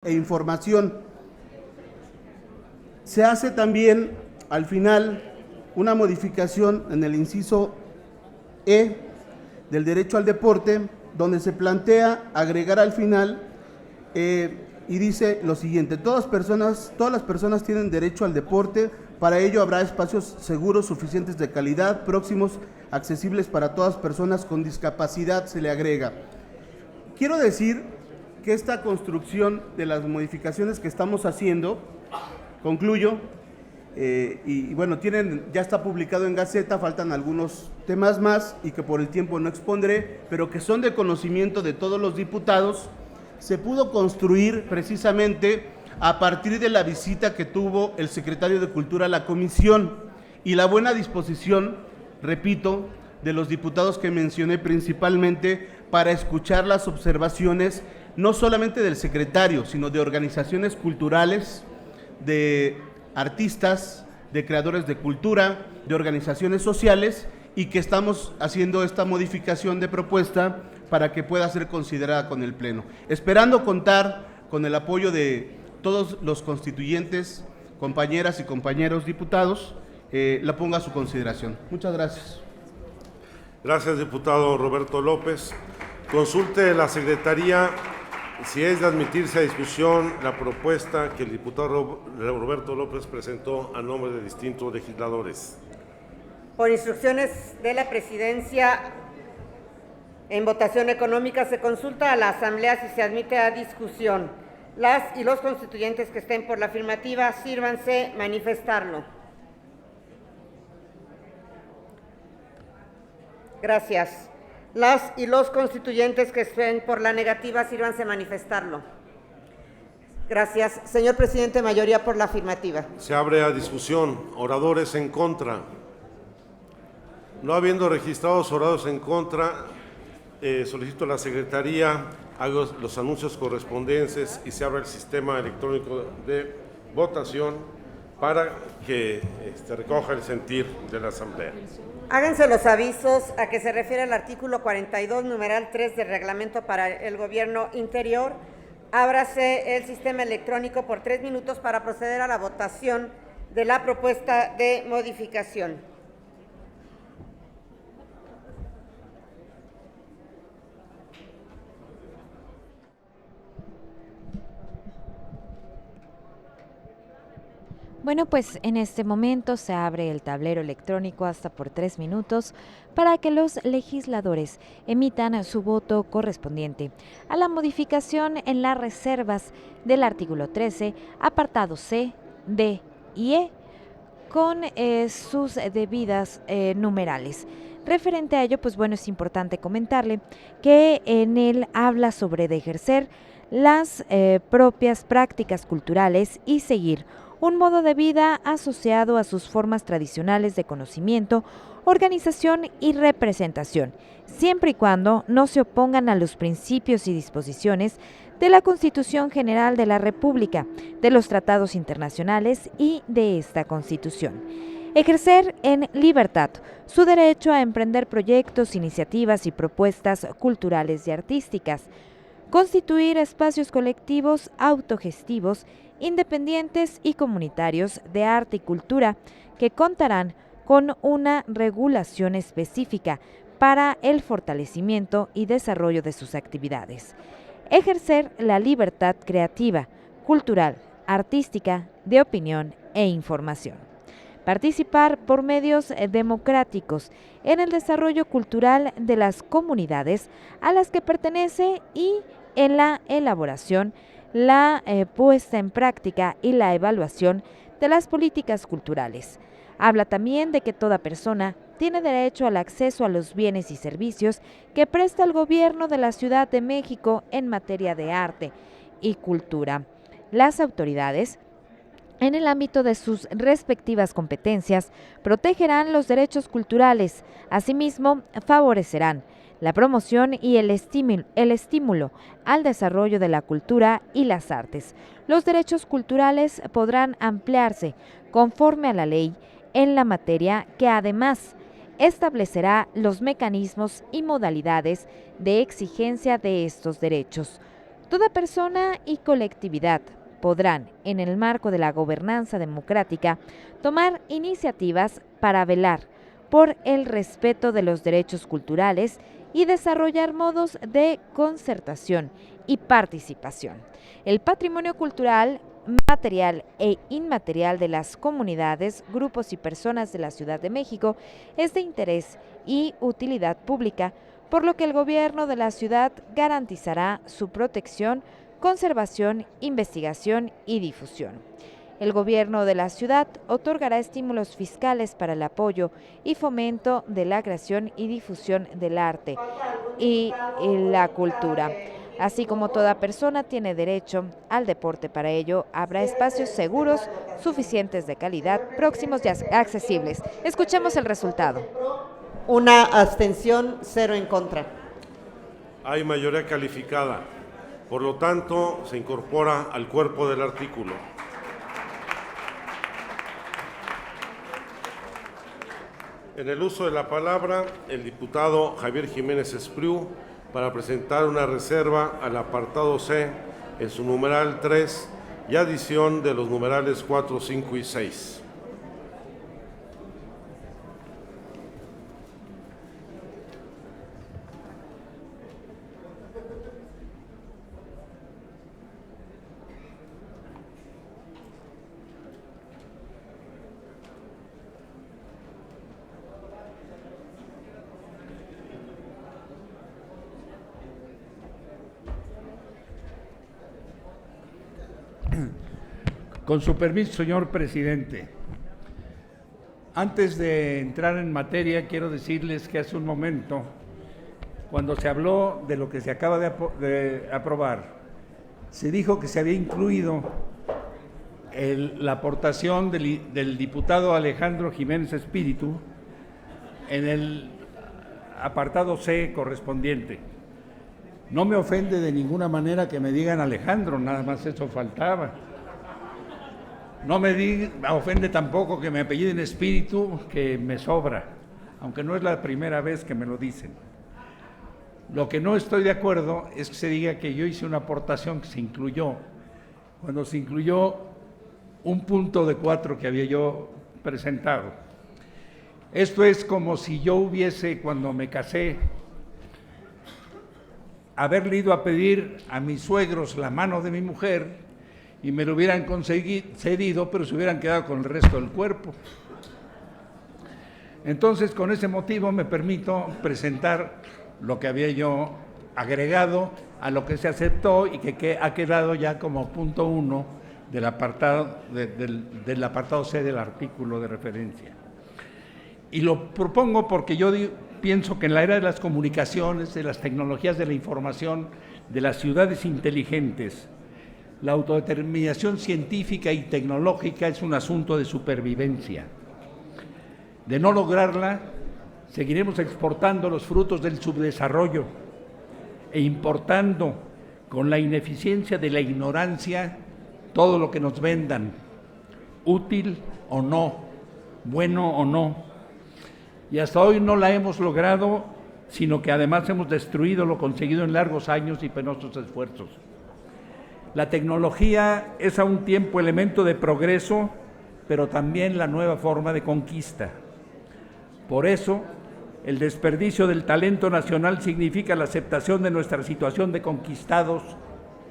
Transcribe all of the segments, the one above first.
e información. Se hace también al final una modificación en el inciso E del derecho al deporte, donde se plantea agregar al final y dice lo siguiente: todas las personas tienen derecho al deporte. Para ello habrá espacios seguros, suficientes de calidad, próximos, accesibles para todas personas con discapacidad, se le agrega. Quiero decir que esta construcción de las modificaciones que estamos haciendo, concluyo, y bueno, ya está publicado en Gaceta, faltan algunos temas más y que por el tiempo no expondré, pero que son de conocimiento de todos los diputados. Se pudo construir precisamente a partir de la visita que tuvo el secretario de Cultura a la comisión y la buena disposición, repito, de los diputados que mencioné principalmente para escuchar las observaciones no solamente del secretario, sino de organizaciones culturales, de artistas, de creadores de cultura, de organizaciones sociales, y que estamos haciendo esta modificación de propuesta para que pueda ser considerada con el Pleno. Esperando contar con el apoyo de todos los constituyentes, compañeras y compañeros diputados, la pongo a su consideración. Muchas gracias. Gracias, diputado Roberto López. Consulte la Secretaría si es de admitirse a discusión la propuesta que el diputado Roberto López presentó a nombre de distintos legisladores. Por instrucciones de la Presidencia, en votación económica se consulta a la Asamblea si se admite a discusión. Las y los constituyentes que estén por la afirmativa, sírvanse manifestarlo. Gracias. Las y los constituyentes que estén por la negativa, sírvanse manifestarlo. Gracias. Señor presidente, mayoría por la afirmativa. Se abre a discusión. Oradores en contra. No habiendo registrados oradores en contra, solicito a la Secretaría haga los anuncios correspondientes y se abra el sistema electrónico de votación para que recoja el sentir de la Asamblea. Háganse los avisos a que se refiere al artículo 42, numeral 3 del Reglamento para el Gobierno Interior. Ábrase el sistema electrónico por 3 minutos para proceder a la votación de la propuesta de modificación. Bueno, pues en este momento se abre el tablero electrónico hasta por 3 minutos para que los legisladores emitan su voto correspondiente a la modificación en las reservas del artículo 13, apartados C, D y E, con sus debidas numerales. Referente a ello, pues bueno, es importante comentarle que en él habla sobre de ejercer las propias prácticas culturales y seguir un modo de vida asociado a sus formas tradicionales de conocimiento, organización y representación, siempre y cuando no se opongan a los principios y disposiciones de la Constitución General de la República, de los tratados internacionales y de esta Constitución. Ejercer en libertad su derecho a emprender proyectos, iniciativas y propuestas culturales y artísticas. Constituir espacios colectivos autogestivos, independientes y comunitarios de arte y cultura que contarán con una regulación específica para el fortalecimiento y desarrollo de sus actividades. Ejercer la libertad creativa, cultural, artística, de opinión e información. Participar por medios democráticos en el desarrollo cultural de las comunidades a las que pertenece y en la elaboración, la puesta en práctica y la evaluación de las políticas culturales. Habla también de que toda persona tiene derecho al acceso a los bienes y servicios que presta el gobierno de la Ciudad de México en materia de arte y cultura. Las autoridades, en el ámbito de sus respectivas competencias, protegerán los derechos culturales, asimismo favorecerán la promoción y el estímulo al desarrollo de la cultura y las artes. Los derechos culturales podrán ampliarse conforme a la ley en la materia, que además establecerá los mecanismos y modalidades de exigencia de estos derechos. Toda persona y colectividad podrán, en el marco de la gobernanza democrática, tomar iniciativas para velar por el respeto de los derechos culturales y desarrollar modos de concertación y participación. El patrimonio cultural, material e inmaterial de las comunidades, grupos y personas de la Ciudad de México es de interés y utilidad pública, por lo que el gobierno de la ciudad garantizará su protección, conservación, investigación y difusión. El gobierno de la ciudad otorgará estímulos fiscales para el apoyo y fomento de la creación y difusión del arte y la cultura. Así como toda persona tiene derecho al deporte, para ello habrá espacios seguros, suficientes de calidad, próximos y accesibles. Escuchemos el resultado. Una abstención, 0 en contra. Hay mayoría calificada. Por lo tanto, se incorpora al cuerpo del artículo. En el uso de la palabra, el diputado Javier Jiménez Espriu, para presentar una reserva al apartado C en su numeral 3 y adición de los numerales 4, 5 y 6. Con su permiso, señor presidente. Antes de entrar en materia, quiero decirles que hace un momento, cuando se habló de lo que se acaba de aprobar, se dijo que se había incluido la aportación del diputado Alejandro Jiménez Espíritu en el apartado C correspondiente. No me ofende de ninguna manera que me digan Alejandro, nada más eso faltaba. No me ofende tampoco que me apelliden Espíritu, que me sobra, aunque no es la primera vez que me lo dicen. Lo que no estoy de acuerdo es que se diga que yo hice una aportación que se incluyó, cuando se incluyó un punto de 4 que había yo presentado. Esto es como si yo hubiese, cuando me casé, haberle ido a pedir a mis suegros la mano de mi mujer y me lo hubieran cedido, pero se hubieran quedado con el resto del cuerpo. Entonces, con ese motivo me permito presentar lo que había yo agregado a lo que se aceptó y que ha quedado ya como punto 1 del apartado, del apartado C del artículo de referencia. Y lo propongo porque yo pienso que en la era de las comunicaciones, de las tecnologías de la información, de las ciudades inteligentes, la autodeterminación científica y tecnológica es un asunto de supervivencia. De no lograrla, seguiremos exportando los frutos del subdesarrollo e importando con la ineficiencia de la ignorancia todo lo que nos vendan, útil o no, bueno o no. Y hasta hoy no la hemos logrado, sino que además hemos destruido lo conseguido en largos años y penosos esfuerzos. La tecnología es a un tiempo elemento de progreso, pero también la nueva forma de conquista. Por eso, el desperdicio del talento nacional significa la aceptación de nuestra situación de conquistados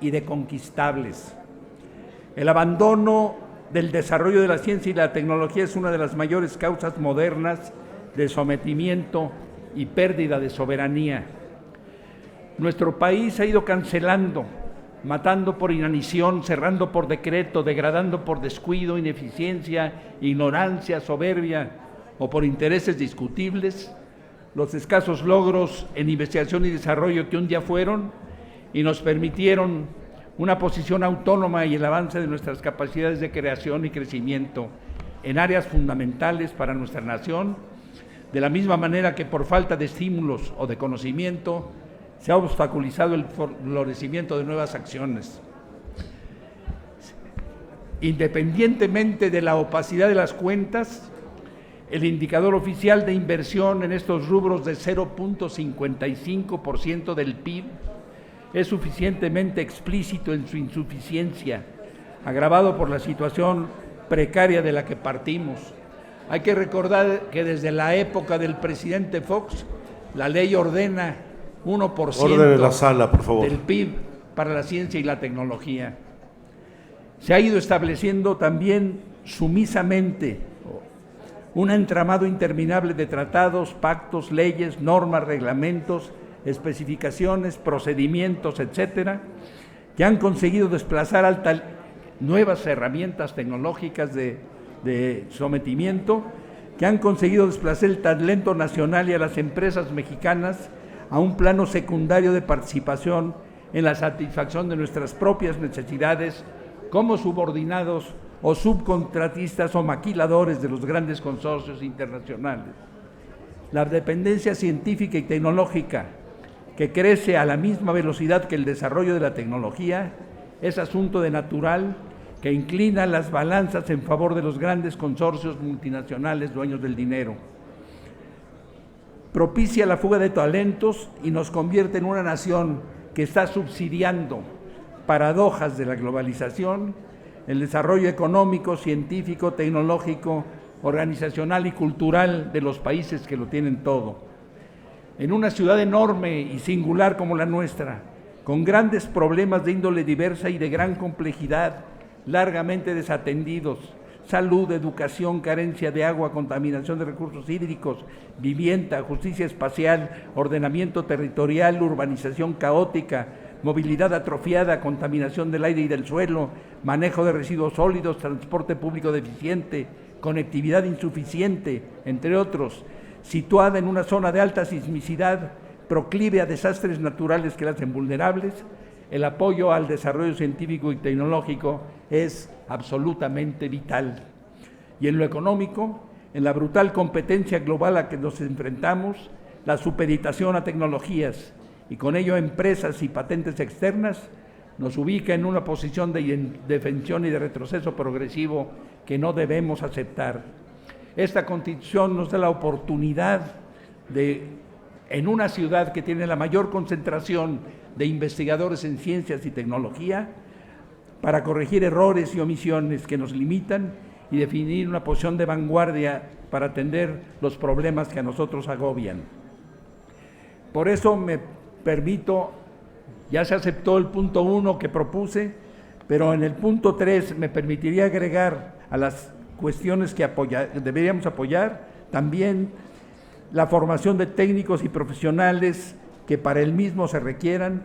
y de conquistables. El abandono del desarrollo de la ciencia y la tecnología es una de las mayores causas modernas de sometimiento y pérdida de soberanía. Nuestro país ha ido cancelando, matando por inanición, cerrando por decreto, degradando por descuido, ineficiencia, ignorancia, soberbia o por intereses discutibles, los escasos logros en investigación y desarrollo que un día fueron y nos permitieron una posición autónoma y el avance de nuestras capacidades de creación y crecimiento en áreas fundamentales para nuestra nación, de la misma manera que por falta de estímulos o de conocimiento se ha obstaculizado el florecimiento de nuevas acciones. Independientemente de la opacidad de las cuentas, el indicador oficial de inversión en estos rubros de 0.55% del PIB es suficientemente explícito en su insuficiencia, agravado por la situación precaria de la que partimos. Hay que recordar que desde la época del presidente Fox, la ley ordena 1% Orden en la sala, por favor. del PIB para la ciencia y la tecnología. Se ha ido estableciendo también sumisamente un entramado interminable de tratados, pactos, leyes, normas, reglamentos, especificaciones, procedimientos, etcétera, que han conseguido desplazar nuevas herramientas tecnológicas de sometimiento, que han conseguido desplazar el talento nacional y a las empresas mexicanas a un plano secundario de participación en la satisfacción de nuestras propias necesidades como subordinados o subcontratistas o maquiladores de los grandes consorcios internacionales. La dependencia científica y tecnológica, que crece a la misma velocidad que el desarrollo de la tecnología, es asunto de natural que inclina las balanzas en favor de los grandes consorcios multinacionales dueños del dinero. Propicia la fuga de talentos y nos convierte en una nación que está subsidiando paradojas de la globalización, el desarrollo económico, científico, tecnológico, organizacional y cultural de los países que lo tienen todo. En una ciudad enorme y singular como la nuestra, con grandes problemas de índole diversa y de gran complejidad, largamente desatendidos, salud, educación, carencia de agua, contaminación de recursos hídricos, vivienda, justicia espacial, ordenamiento territorial, urbanización caótica, movilidad atrofiada, contaminación del aire y del suelo, manejo de residuos sólidos, transporte público deficiente, conectividad insuficiente, entre otros, situada en una zona de alta sismicidad, proclive a desastres naturales que la hacen vulnerables, el apoyo al desarrollo científico y tecnológico es absolutamente vital. Y en lo económico, en la brutal competencia global a que nos enfrentamos, la supeditación a tecnologías y con ello a empresas y patentes externas nos ubica en una posición de indefensión y de retroceso progresivo que no debemos aceptar. Esta Constitución nos da la oportunidad de, en una ciudad que tiene la mayor concentración de investigadores en ciencias y tecnología, para corregir errores y omisiones que nos limitan y definir una posición de vanguardia para atender los problemas que a nosotros agobian. Por eso me permito, ya se aceptó el punto 1 que propuse, pero en el punto 3 me permitiría agregar a las cuestiones que deberíamos apoyar también la formación de técnicos y profesionales que para el mismo se requieran,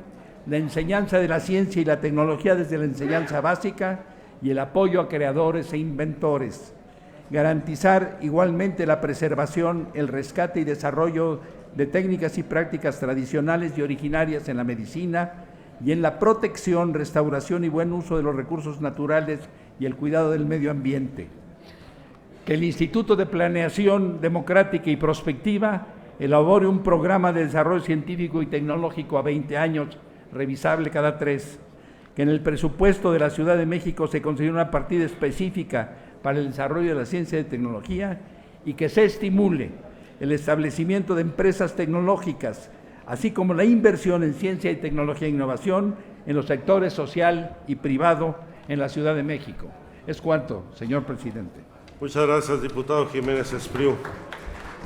la enseñanza de la ciencia y la tecnología desde la enseñanza básica y el apoyo a creadores e inventores. Garantizar igualmente la preservación, el rescate y desarrollo de técnicas y prácticas tradicionales y originarias en la medicina y en la protección, restauración y buen uso de los recursos naturales y el cuidado del medio ambiente. Que el Instituto de Planeación Democrática y Prospectiva elabore un programa de desarrollo científico y tecnológico a 20 años, revisable cada 3, que en el presupuesto de la Ciudad de México se considere una partida específica para el desarrollo de la ciencia y tecnología y que se estimule el establecimiento de empresas tecnológicas, así como la inversión en ciencia y tecnología e innovación en los sectores social y privado en la Ciudad de México. Es cuanto, señor presidente. Muchas gracias, diputado Jiménez Espriu.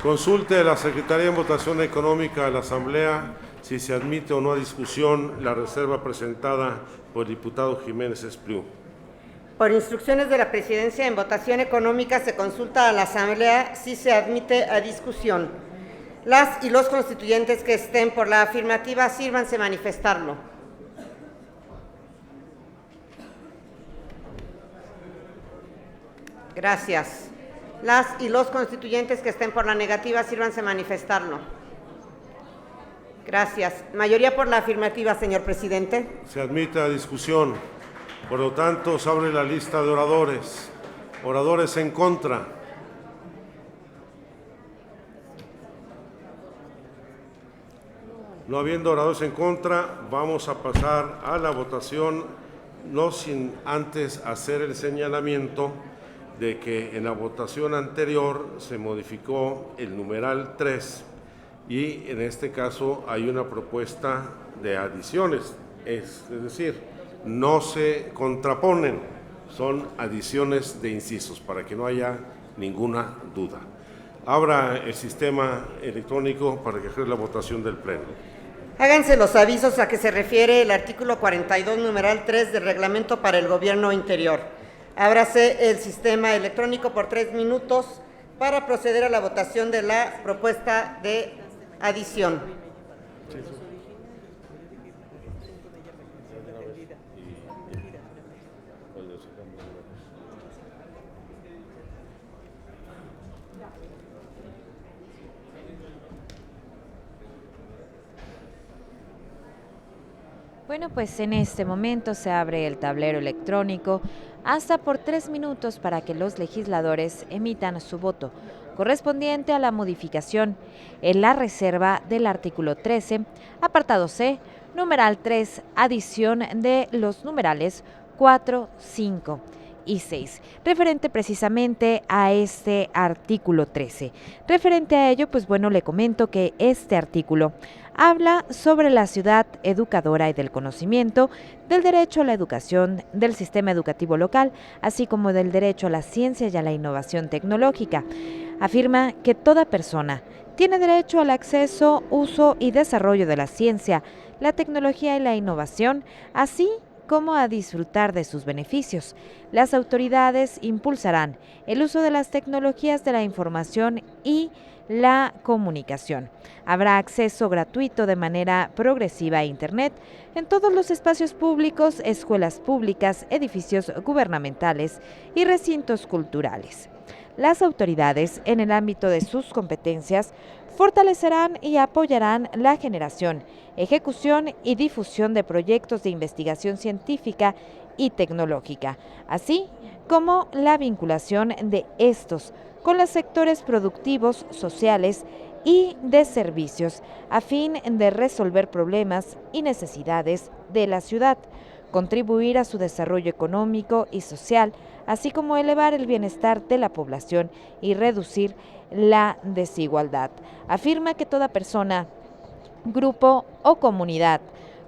Consulte a la Secretaría en Votación Económica de la Asamblea si se admite o no a discusión la reserva presentada por el diputado Jiménez Espriu. Por instrucciones de la Presidencia, en votación económica se consulta a la Asamblea si se admite a discusión. Las y los constituyentes que estén por la afirmativa, sírvanse manifestarlo. Gracias. Las y los constituyentes que estén por la negativa, sírvanse manifestarlo. Gracias. Mayoría por la afirmativa, señor presidente. Se admite a discusión. Por lo tanto, se abre la lista de oradores. Oradores en contra. No habiendo oradores en contra, vamos a pasar a la votación, no sin antes hacer el señalamiento de que en la votación anterior se modificó el numeral 3 y en este caso hay una propuesta de adiciones. es decir, no se contraponen, son adiciones de incisos, para que no haya ninguna duda. Abra el sistema electrónico para que haga la votación del Pleno. Háganse los avisos a que se refiere el artículo 42, numeral 3 del Reglamento para el Gobierno Interior. Ábrase el sistema electrónico por 3 minutos para proceder a la votación de la propuesta de adición. Bueno, pues en este momento se abre el tablero electrónico hasta por 3 minutos para que los legisladores emitan su voto correspondiente a la modificación en la reserva del artículo 13, apartado C, numeral 3, adición de los numerales 4, 5 y 6, referente precisamente a este artículo 13. Referente a ello, pues bueno, le comento que este artículo habla sobre la ciudad educadora y del conocimiento, del derecho a la educación, del sistema educativo local, así como del derecho a la ciencia y a la innovación tecnológica. Afirma que toda persona tiene derecho al acceso, uso y desarrollo de la ciencia, la tecnología y la innovación, así como a disfrutar de sus beneficios. Las autoridades impulsarán el uso de las tecnologías de la información y la comunicación. Habrá acceso gratuito de manera progresiva a Internet en todos los espacios públicos, escuelas públicas, edificios gubernamentales y recintos culturales. Las autoridades, en el ámbito de sus competencias, fortalecerán y apoyarán la generación, ejecución y difusión de proyectos de investigación científica y tecnológica, así como la vinculación de estos con los sectores productivos, sociales y de servicios, a fin de resolver problemas y necesidades de la ciudad, contribuir a su desarrollo económico y social, así como elevar el bienestar de la población y reducir la desigualdad. Afirma que toda persona, grupo o comunidad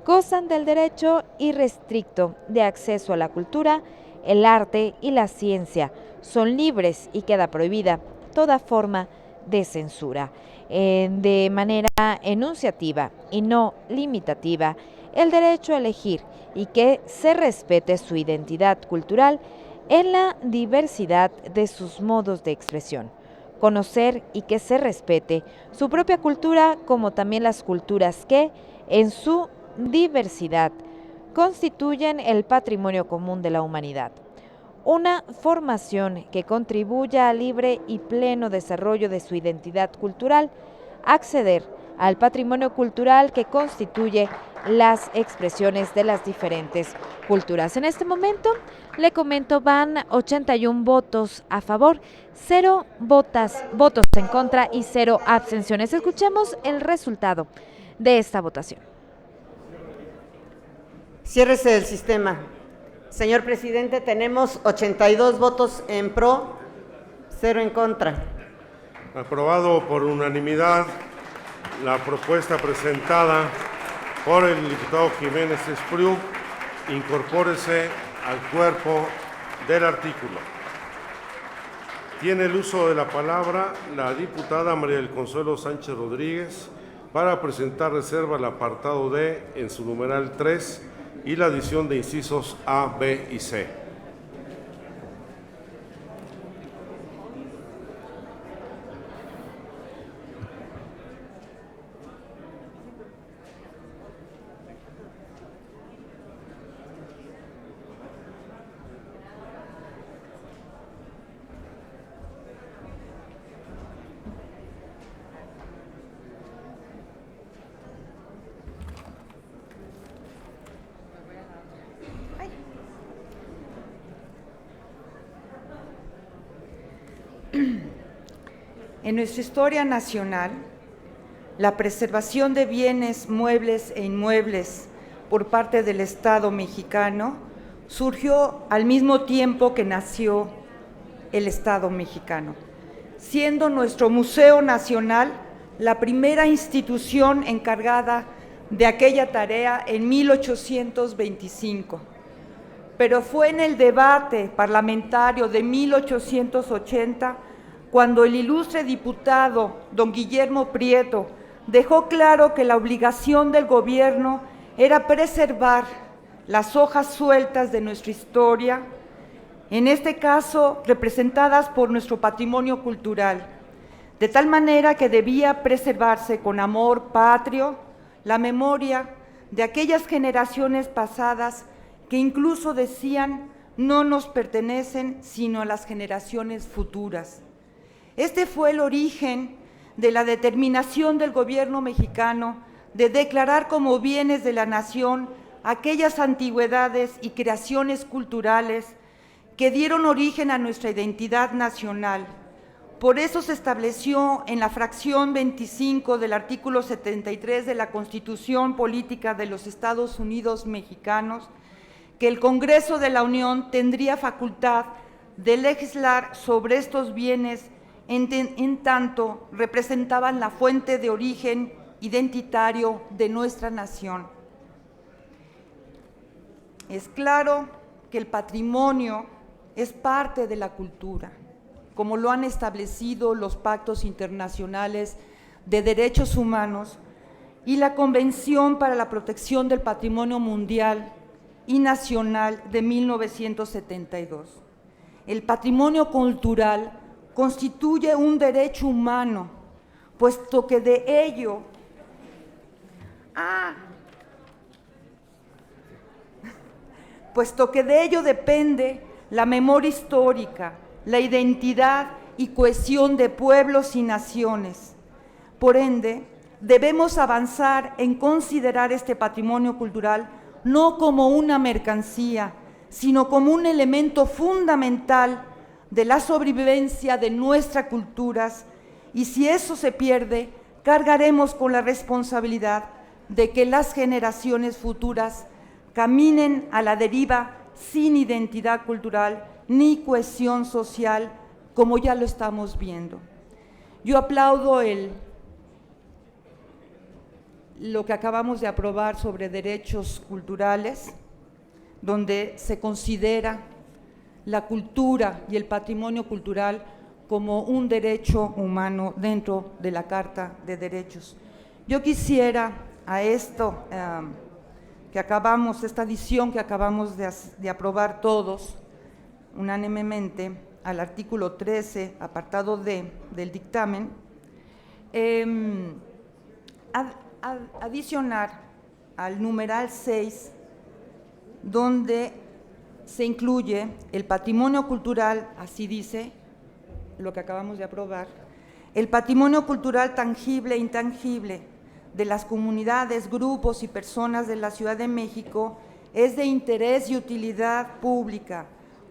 gozan del derecho irrestricto de acceso a la cultura, el arte y la ciencia, son libres y queda prohibida toda forma de censura. De manera enunciativa y no limitativa, el derecho a elegir y que se respete su identidad cultural en la diversidad de sus modos de expresión. Conocer y que se respete su propia cultura, como también las culturas que, en su diversidad, constituyen el patrimonio común de la humanidad. Una formación que contribuya al libre y pleno desarrollo de su identidad cultural, acceder al patrimonio cultural que constituye las expresiones de las diferentes culturas. En este momento, le comento, van 81 votos a favor, 0 votos en contra y 0 abstenciones. Escuchemos el resultado de esta votación. Ciérrese el sistema. Señor presidente, tenemos 82 votos en pro, 0 en contra. Aprobado por unanimidad la propuesta presentada por el diputado Jiménez Espriu. Incorpórese al cuerpo del artículo. Tiene el uso de la palabra la diputada María del Consuelo Sánchez Rodríguez para presentar reserva al apartado D en su numeral 3 y la adición de incisos A, B y C. En nuestra historia nacional, la preservación de bienes muebles e inmuebles por parte del Estado mexicano surgió al mismo tiempo que nació el Estado mexicano, siendo nuestro Museo Nacional la primera institución encargada de aquella tarea en 1825. Pero fue en el debate parlamentario de 1880 cuando el ilustre diputado don Guillermo Prieto dejó claro que la obligación del gobierno era preservar las hojas sueltas de nuestra historia, en este caso representadas por nuestro patrimonio cultural, de tal manera que debía preservarse con amor patrio la memoria de aquellas generaciones pasadas que incluso decían no nos pertenecen sino a las generaciones futuras. Este fue el origen de la determinación del gobierno mexicano de declarar como bienes de la nación aquellas antigüedades y creaciones culturales que dieron origen a nuestra identidad nacional. Por eso se estableció en la fracción 25 del artículo 73 de la Constitución Política de los Estados Unidos Mexicanos que el Congreso de la Unión tendría facultad de legislar sobre estos bienes en tanto representaban la fuente de origen identitario de nuestra nación. Es claro que el patrimonio es parte de la cultura, como lo han establecido los pactos internacionales de derechos humanos y la Convención para la Protección del Patrimonio Mundial y Nacional de 1972. El patrimonio cultural constituye un derecho humano, puesto que de ello depende la memoria histórica, la identidad y cohesión de pueblos y naciones. Por ende, debemos avanzar en considerar este patrimonio cultural no como una mercancía, sino como un elemento fundamental de la sobrevivencia de nuestras culturas, y si eso se pierde, cargaremos con la responsabilidad de que las generaciones futuras caminen a la deriva sin identidad cultural ni cohesión social, como ya lo estamos viendo. Yo aplaudo lo que acabamos de aprobar sobre derechos culturales, donde se considera la cultura y el patrimonio cultural como un derecho humano dentro de la Carta de Derechos. Yo quisiera a esto esta adición que acabamos de aprobar todos unánimemente al artículo 13, apartado D del dictamen, adicionar al numeral 6, donde se incluye el patrimonio cultural, así dice lo que acabamos de aprobar, el patrimonio cultural tangible e intangible de las comunidades, grupos y personas de la Ciudad de México es de interés y utilidad pública,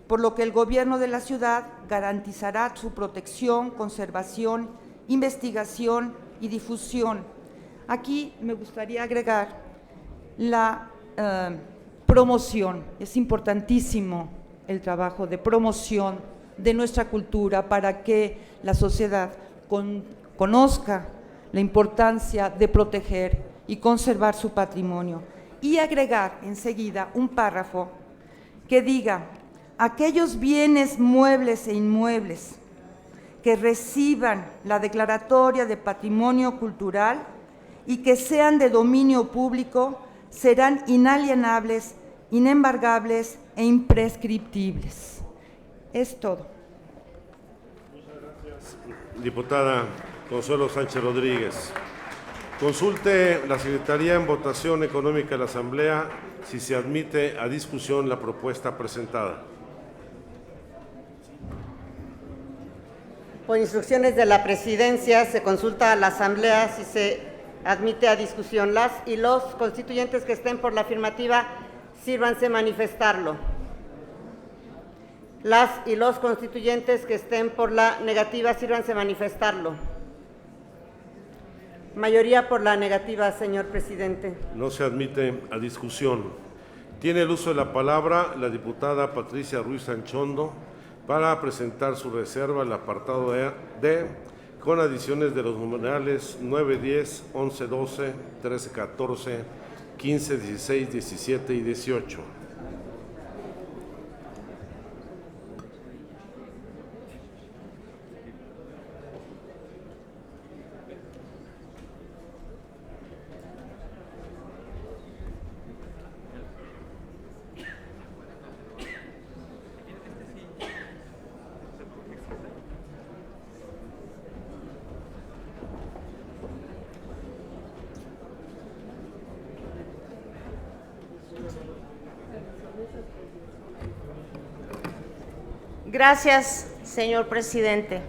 por lo que el gobierno de la ciudad garantizará su protección, conservación, investigación y difusión. Aquí me gustaría agregar la promoción. Es importantísimo el trabajo de promoción de nuestra cultura para que la sociedad conozca la importancia de proteger y conservar su patrimonio. Y agregar enseguida un párrafo que diga: aquellos bienes muebles e inmuebles que reciban la declaratoria de patrimonio cultural y que sean de dominio público serán inalienables, inembargables e imprescriptibles. Es todo. Muchas gracias, diputada Consuelo Sánchez Rodríguez. Consulte la Secretaría en votación económica de la Asamblea si se admite a discusión la propuesta presentada. Por instrucciones de la Presidencia, se consulta a la Asamblea si se admite a discusión. Las y los constituyentes que estén por la afirmativa, sírvanse manifestarlo. Las y los constituyentes que estén por la negativa, sírvanse manifestarlo. Mayoría por la negativa, señor presidente. No se admite a discusión. Tiene el uso de la palabra la diputada Patricia Ruiz Anchondo para presentar su reserva al apartado D con adiciones de los numerales 9, 10, 11, 12, 13, 14, 15, 16, 17 y 18. Gracias, señor presidente.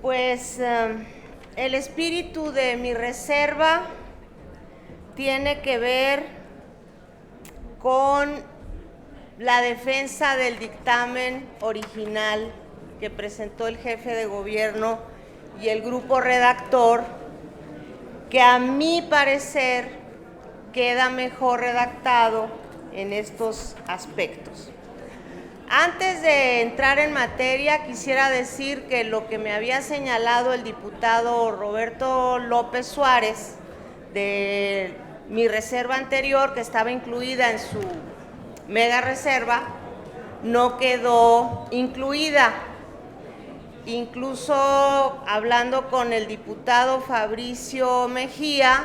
Pues el espíritu de mi reserva tiene que ver con la defensa del dictamen original que presentó el jefe de gobierno y el grupo redactor, que a mi parecer queda mejor redactado en estos aspectos. Antes de entrar en materia, quisiera decir que lo que me había señalado el diputado Roberto López Suárez de mi reserva anterior, que estaba incluida en su mega reserva, no quedó incluida. Incluso hablando con el diputado Fabricio Mejía,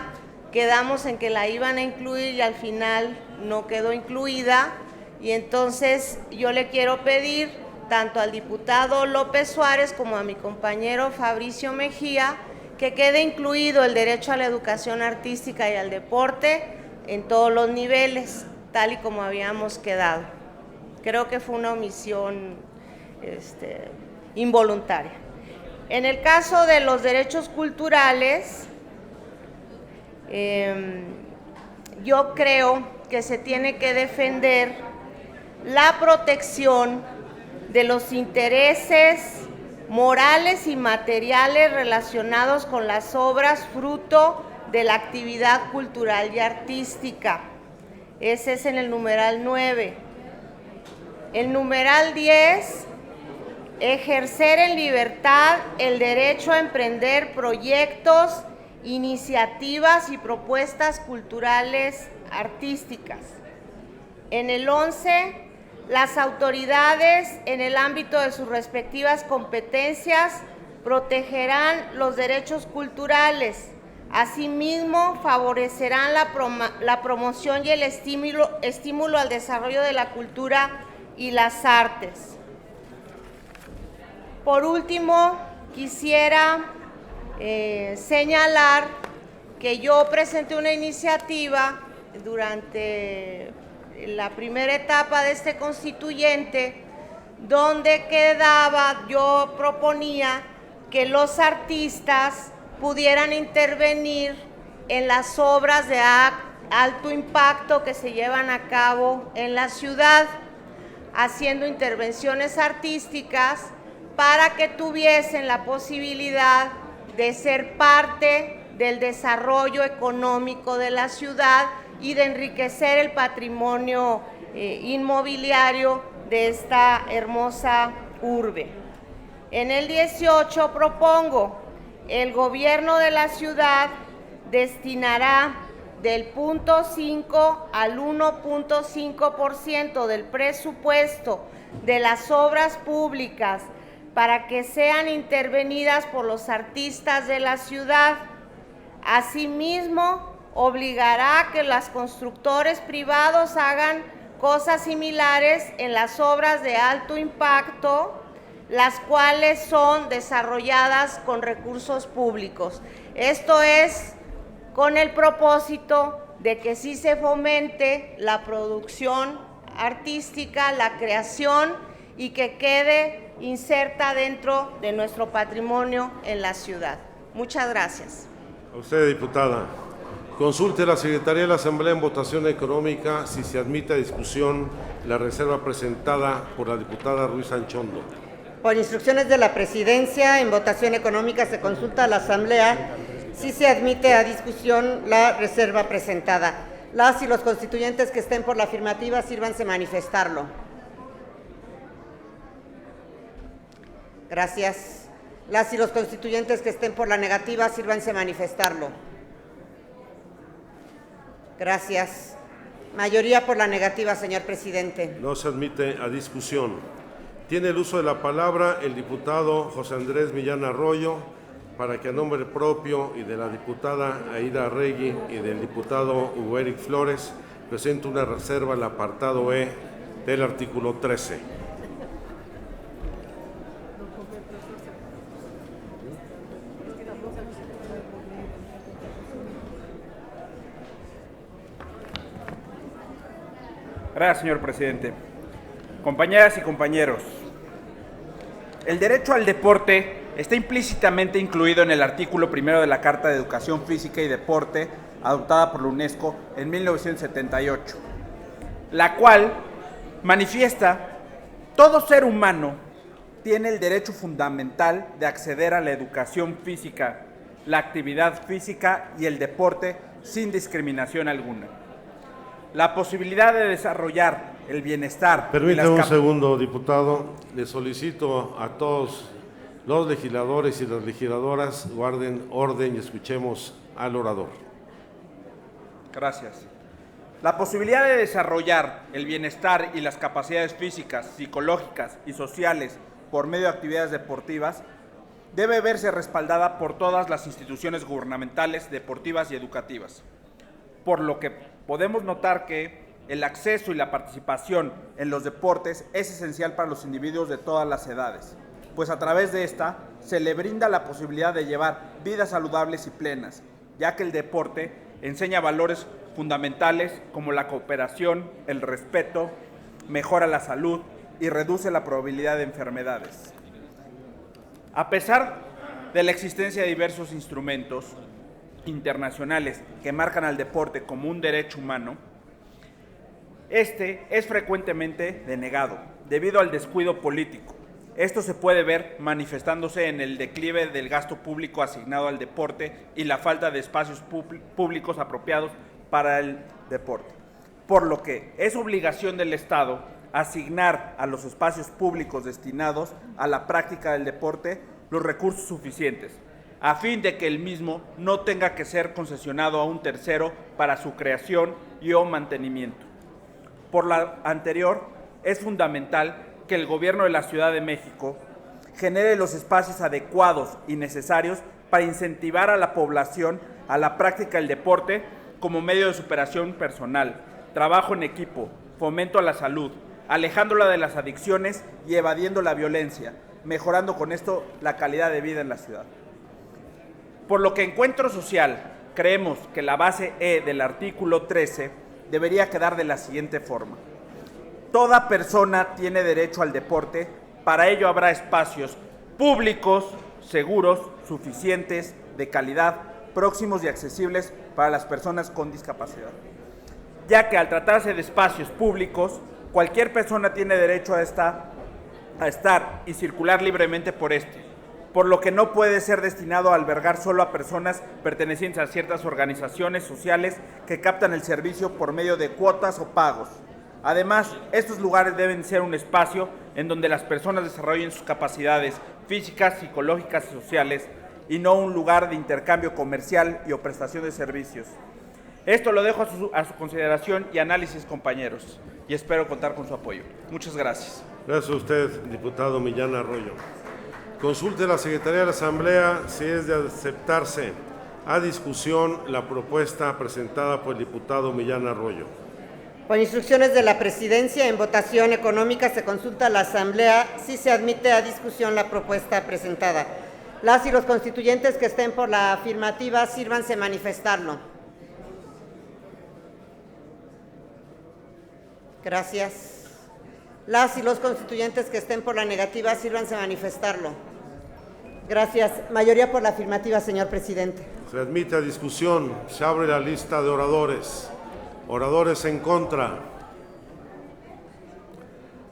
quedamos en que la iban a incluir y al final no quedó incluida. Y entonces yo le quiero pedir tanto al diputado López Suárez como a mi compañero Fabricio Mejía que quede incluido el derecho a la educación artística y al deporte en todos los niveles, tal y como habíamos quedado. Creo que fue una omisión involuntaria. En el caso de los derechos culturales, yo creo que se tiene que defender la protección de los intereses morales y materiales relacionados con las obras fruto de la actividad cultural y artística. Ese es en el numeral 9. El numeral 10, ejercer en libertad el derecho a emprender proyectos, iniciativas y propuestas culturales artísticas. En el 11, las autoridades, en el ámbito de sus respectivas competencias, protegerán los derechos culturales. Asimismo, favorecerán la promoción y el estímulo al desarrollo de la cultura y las artes. Por último, quisiera señalar que yo presenté una iniciativa durante la primera etapa de este constituyente, donde yo proponía que los artistas pudieran intervenir en las obras de alto impacto que se llevan a cabo en la ciudad, haciendo intervenciones artísticas para que tuviesen la posibilidad de ser parte del desarrollo económico de la ciudad y de enriquecer el patrimonio inmobiliario de esta hermosa urbe. En el 18 propongo, el gobierno de la ciudad destinará del 0.5 al 1.5% del presupuesto de las obras públicas para que sean intervenidas por los artistas de la ciudad. Asimismo, obligará a que los constructores privados hagan cosas similares en las obras de alto impacto, las cuales son desarrolladas con recursos públicos. Esto es con el propósito de que sí se fomente la producción artística, la creación y que quede inserta dentro de nuestro patrimonio en la ciudad. Muchas gracias. A usted, diputada. Consulte a la Secretaría de la Asamblea en votación económica si se admite a discusión la reserva presentada por la diputada Ruiz Anchondo. Por instrucciones de la Presidencia, en votación económica se consulta a la Asamblea si se admite a discusión la reserva presentada. Las y los constituyentes que estén por la afirmativa, sírvanse manifestarlo. Gracias. Las y los constituyentes que estén por la negativa, sírvanse a manifestarlo. Gracias. Mayoría por la negativa, señor presidente. No se admite a discusión. Tiene el uso de la palabra el diputado José Andrés Millán Arroyo para que a nombre propio y de la diputada Aida Arregui y del diputado Hugo Eric Flores presente una reserva al apartado E del artículo 13. Gracias, señor presidente. Compañeras y compañeros, el derecho al deporte está implícitamente incluido en el artículo 1 de la Carta de Educación Física y Deporte adoptada por la UNESCO en 1978, la cual manifiesta: todo ser humano tiene el derecho fundamental de acceder a la educación física, la actividad física y el deporte sin discriminación alguna. La posibilidad de desarrollar el bienestar. Permítame un segundo, diputado. Le solicito a todos los legisladores y las legisladoras guarden orden y escuchemos al orador. Gracias. La posibilidad de desarrollar el bienestar y las capacidades físicas, psicológicas y sociales por medio de actividades deportivas debe verse respaldada por todas las instituciones gubernamentales, deportivas y educativas, por lo que podemos notar que el acceso y la participación en los deportes es esencial para los individuos de todas las edades, pues a través de esta se le brinda la posibilidad de llevar vidas saludables y plenas, ya que el deporte enseña valores fundamentales como la cooperación, el respeto, mejora la salud y reduce la probabilidad de enfermedades. A pesar de la existencia de diversos instrumentos internacionales que marcan al deporte como un derecho humano, este es frecuentemente denegado debido al descuido político. Esto se puede ver manifestándose en el declive del gasto público asignado al deporte y la falta de espacios públicos apropiados para el deporte, por lo que es obligación del Estado asignar a los espacios públicos destinados a la práctica del deporte los recursos suficientes, a fin de que el mismo no tenga que ser concesionado a un tercero para su creación y o mantenimiento. Por lo anterior, es fundamental que el Gobierno de la Ciudad de México genere los espacios adecuados y necesarios para incentivar a la población a la práctica del deporte como medio de superación personal, trabajo en equipo, fomento a la salud, alejándola de las adicciones y evadiendo la violencia, mejorando con esto la calidad de vida en la ciudad. Por lo que Encuentro Social, creemos que la base E del artículo 13 debería quedar de la siguiente forma: toda persona tiene derecho al deporte, para ello habrá espacios públicos, seguros, suficientes, de calidad, próximos y accesibles para las personas con discapacidad. Ya que al tratarse de espacios públicos, cualquier persona tiene derecho a estar y circular libremente por este, por lo que no puede ser destinado a albergar solo a personas pertenecientes a ciertas organizaciones sociales que captan el servicio por medio de cuotas o pagos. Además, estos lugares deben ser un espacio en donde las personas desarrollen sus capacidades físicas, psicológicas y sociales, y no un lugar de intercambio comercial y o prestación de servicios. Esto lo dejo a su consideración y análisis, compañeros, y espero contar con su apoyo. Muchas gracias. Gracias a usted, diputado Millán Arroyo. Consulte la Secretaría de la Asamblea si es de aceptarse a discusión la propuesta presentada por el diputado Millán Arroyo. Por instrucciones de la Presidencia, en votación económica se consulta a la Asamblea si se admite a discusión la propuesta presentada. Las y los constituyentes que estén por la afirmativa, sírvanse a manifestarlo. Gracias. Las y los constituyentes que estén por la negativa, sírvanse a manifestarlo. Gracias. Mayoría por la afirmativa, señor presidente. Se admite a discusión. Se abre la lista de oradores. Oradores en contra.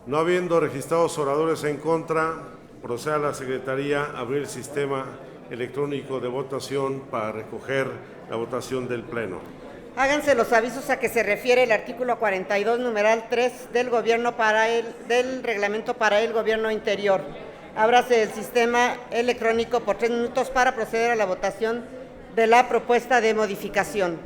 No habiendo registrados oradores en contra, procede a la Secretaría a abrir el sistema electrónico de votación para recoger la votación del Pleno. Háganse los avisos a que se refiere el artículo 42, numeral 3 del reglamento para el Gobierno Interior. Ábrase el sistema electrónico por 3 minutos para proceder a la votación de la propuesta de modificación.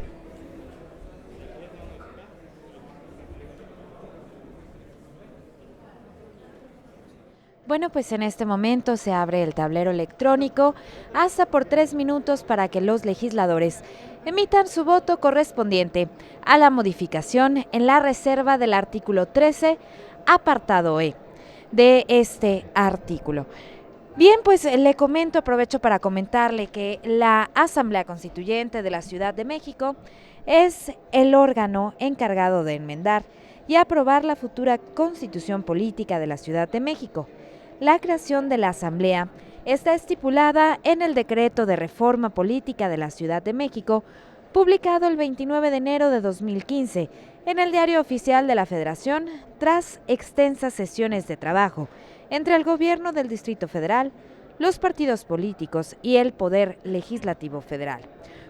Bueno, pues en este momento se abre el tablero electrónico hasta por 3 minutos para que los legisladores emitan su voto correspondiente a la modificación en la reserva del artículo 13, apartado E de este artículo. Bien, pues le comento, aprovecho para comentarle que la Asamblea Constituyente de la Ciudad de México es el órgano encargado de enmendar y aprobar la futura Constitución Política de la Ciudad de México. La creación de la Asamblea está estipulada en el Decreto de Reforma Política de la Ciudad de México, publicado el 29 de enero de 2015 en el Diario Oficial de la Federación, tras extensas sesiones de trabajo entre el Gobierno del Distrito Federal, los partidos políticos y el Poder Legislativo Federal.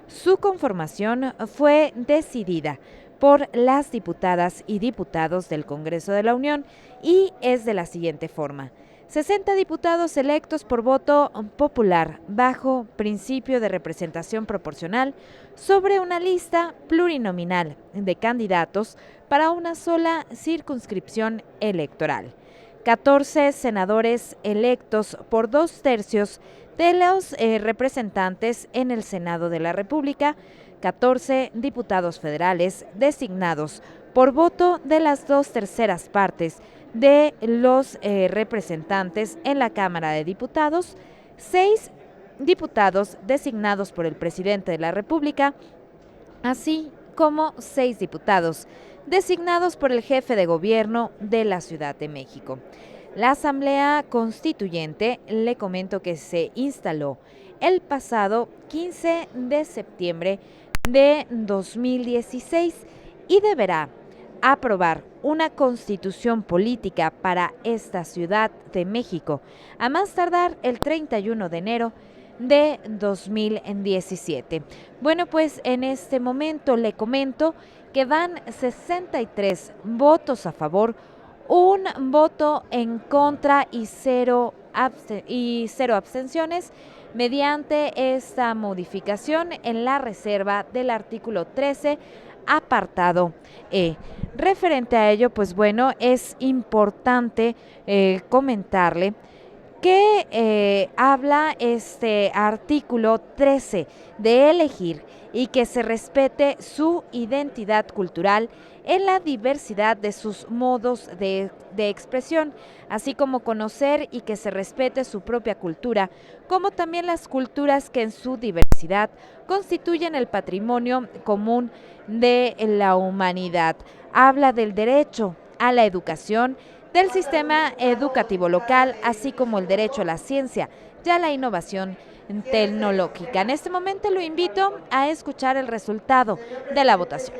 Su conformación fue decidida por las diputadas y diputados del Congreso de la Unión y es de la siguiente forma: 60 diputados electos por voto popular bajo principio de representación proporcional sobre una lista plurinominal de candidatos para una sola circunscripción electoral. 14 senadores electos por 2/3 de los representantes en el Senado de la República, 14 diputados federales designados por voto de las 2/3 partes de los representantes en la Cámara de Diputados, 6 diputados designados por el presidente de la República, así como 6 diputados designados por el jefe de gobierno de la Ciudad de México. La Asamblea Constituyente, le comento que se instaló el pasado 15 de septiembre de 2016 y deberá aprobar una constitución política para esta Ciudad de México, a más tardar el 31 de enero de 2017. Bueno, pues en este momento le comento que van 63 votos a favor, un voto en contra y cero abstenciones mediante esta modificación en la reserva del artículo 13, apartado E. Referente a ello, pues bueno, es importante comentarle que habla este artículo 13 de elegir y que se respete su identidad cultural en la diversidad de sus modos de expresión, así como conocer y que se respete su propia cultura, como también las culturas que en su diversidad constituyen el patrimonio común de la humanidad. Habla del derecho a la educación, del sistema educativo local, así como el derecho a la ciencia y a la innovación tecnológica. En este momento lo invito a escuchar el resultado de la votación.